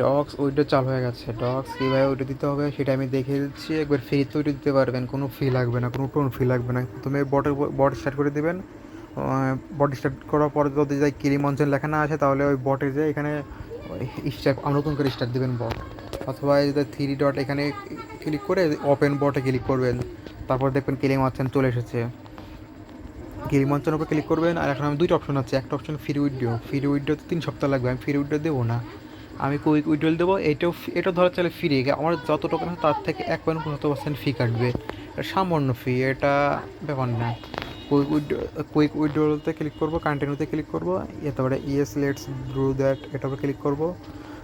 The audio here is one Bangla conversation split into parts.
ডক্স উইডো চালু হয়ে গেছে। ডক্স কীভাবে উইডো দিতে হবে সেটা আমি দেখিয়ে দিচ্ছি। একবার ফ্রিতে উইডো দিতে পারবেন, কোনো ফি লাগবে না, কোনো টোন ফি লাগবে না। প্রথমে বট স্টার্ট করে দেবেন। বট স্টার্ট করার পরে যদি যাই ক্রিম অঞ্চল লেখা না আসে তাহলে ওই বটে যে এখানে স্টার্ট নতুন করে স্টার্ট দেবেন বট, অথবা যদি থ্রি ডট এখানে ক্লিক করে ওপেন বটে ক্লিক করবেন। তারপর দেখবেন ক্রিম অপশান চলে এসেছে। ক্রিম অপশানের উপর ক্লিক করবেন। আর এখন আমি দুইটা অপশন আছে, একটা অপশন ফ্রি উইড্রো। ফ্রি উইড্রোতে 3 সপ্তাহ লাগবে, আমি ফ্রি উইড্রো দেবো না, আমি কুইক উইড্রোল দেবো। এটা ধরা চলে ফ্রি, আমার যত টোকেন আছে তার থেকে 1.75% ফি কাটবে। এটা সামান্য ফি, এটা ব্যাপার না। কুইক উইড্রোতে ক্লিক করবো, কন্টিনিউতে ক্লিক করবো, তারপরে ইয়েস লেটস ডু দ্যাট এটার উপর ক্লিক করবো।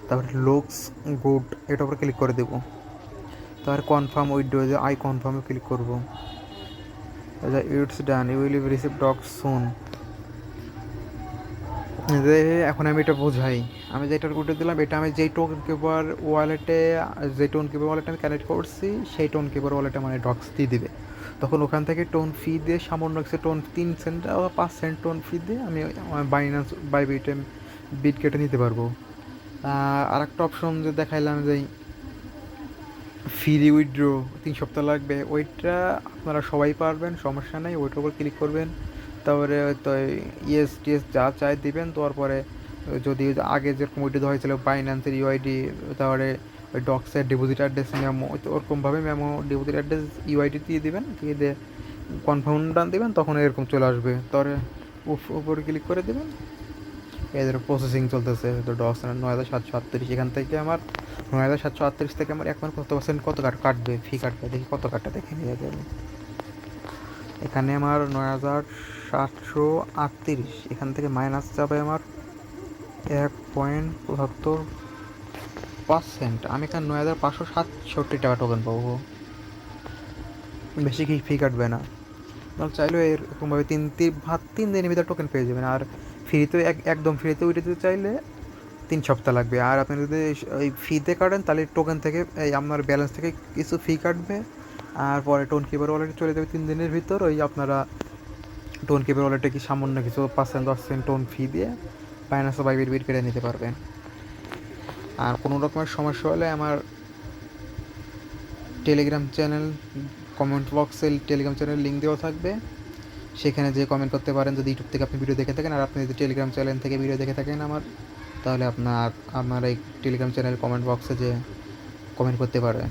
তারপরে লুকস গুড এটার উপর ক্লিক করে দেবো। তারপরে কনফার্ম উইড্রো, যে আই কনফার্মে ক্লিক করবো। It's done, you will receive docs soon. যে এখন আমি এটা বোঝাই, আমি যেটা উঠে দিলাম এটা আমি যেই টোন কিপার ওয়ালেটে, যে টোন কিপার ওয়ালেটে আমি কানেক্ট করছি সেই টোন কিপার ওয়ালেটে মানে ডক্স দিয়ে দিবে। তখন ওখান থেকে টোন ফি দিয়ে সামান্য কিছু টোন 3 সেন্ট বা 5 সেন্ট টোন ফি দিয়ে আমি বাইনান্স বিট কেটে নিতে পারবো। আর একটা অপশন যে দেখাইলাম যে ফ্রি উইথড্র 3 সপ্তাহ লাগবে, ওইটা আপনারা সবাই পারবেন, সমস্যা নেই। ওইটার উপর ক্লিক করবেন, তারপরে তো ইয়েস টিএস যা চাই দিবেন। তারপরে যদি আগে যেরকম উইথড্র হয়েছিল বাইন্যান্সের ইউআইডি, তারপরে ওই ডক্সের ডিপোজিট অ্যাড্রেস মেমো, ওরকমভাবে মেমো ডিপোজিট অ্যাড্রেস ইউআইডি দিয়ে দিবেন, দিয়ে দিয়ে কনফার্ম ডান দেবেন, তখন এরকম চলে আসবে। তারপরে উপরে ক্লিক করে দেবেন। এদের প্রসেসিং চলতেছে তো ডক্স 9,738, এখান থেকে আমার 9,738 থেকে আমার এখন কত কাটবে, ফি কাটবে, দেখি কত কাটটা দেখে নিয়ে যাবে। এখানে আমার 9,738, এখান থেকে মাইনাস যাবে আমার 1.75%। আমি এখানে 9,567 টাকা টোকেন পাবো, বেশি কি ফি কাটবে না। চাইলেও এরকমভাবে 3 দিনের ভিতরে টোকেন পেয়ে যাবেন। আর ফ্রিতে একদম ফ্রিতে উঠে দিতে চাইলে 3 সপ্তাহ লাগবে। আর আপনি যদি ওই ফিতে কাটেন তাহলে টোকেন থেকে এই আপনার ব্যালেন্স থেকে কিছু ফি কাটবে। আর পরে টোন কিপার ওয়ালেটে চলে যাবে 3 দিনের ভিতর। ওই আপনারা টোন কিপার ওয়ালেটে কি সামান্য কিছু 5-10 সেন্ট টোন ফি দিয়ে বাইনান্স বা বিট কেটে নিতে পারবেন। আর কোনো রকমের সমস্যা হলে আমার টেলিগ্রাম চ্যানেল, কমেন্ট বক্সে টেলিগ্রাম চ্যানেল লিঙ্ক দেওয়া থাকবে, সেখানে যে কমেন্ট করতে পারেন। যদি ইউটিউব থেকে আপনি ভিডিও দেখে থাকেন আর আপনি যদি টেলিগ্রাম চ্যানেল থেকে ভিডিও দেখে থাকেন তাহলে আপনার এই টেলিগ্রাম চ্যানেল কমেন্ট বক্সে যে কমেন্ট করতে পারবেন।